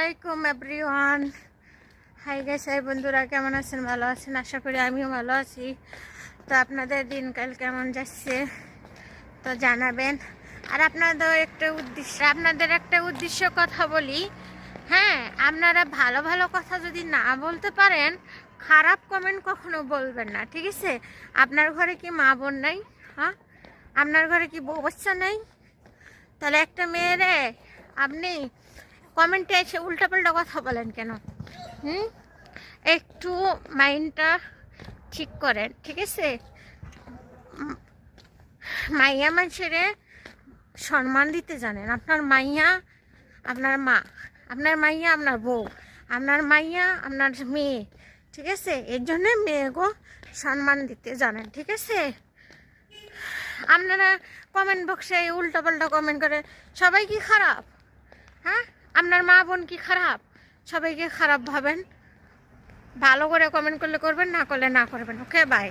আলাইকুম everyone. Hi guys, high বন্ধুরা, কেমন আছেন? ভালো আছেন? আশা করি আমিও ভালো আছি। তো আপনাদের দিনকাল কেমন যাচ্ছে তো জানাবেন। আর আপনাদের একটা উদ্দেশ্য কথা বলি। হ্যাঁ, আপনারা ভালো ভালো কথা যদি না বলতে পারেন, খারাপ কমেন্ট কখনো বলবেন না, ঠিক আছে? আপনার ঘরে কি মা বোন নাই? হ্যাঁ, আপনার ঘরে কি বউ বাচ্চা নেই? তাহলে একটা মেয়েরে আপনি কমেন্টে এসে উল্টাপাল্টা কথা বলেন কেন? একটু মাইন্ডটা ঠিক করেন, ঠিক আছে? মাইয়া মানুষেরে সম্মান দিতে জানেন। আপনার মাইয়া আপনার মা, আপনার মাইয়া আপনার বউ, আপনার মাইয়া আপনার মেয়ে, ঠিক আছে? এর জন্যে মেয়েগো সম্মান দিতে জানেন, ঠিক আছে? আপনারা কমেন্ট বক্সে উল্টাপাল্টা কমেন্ট করে সবাই কি খারাপ? হ্যাঁ, আপনার মা বোন কি খারাপ? সবাইকে খারাপ ভাবেন? ভালো করে কমেন্ট করলে করবেন, না করলে না করবেন। ওকে, বাই।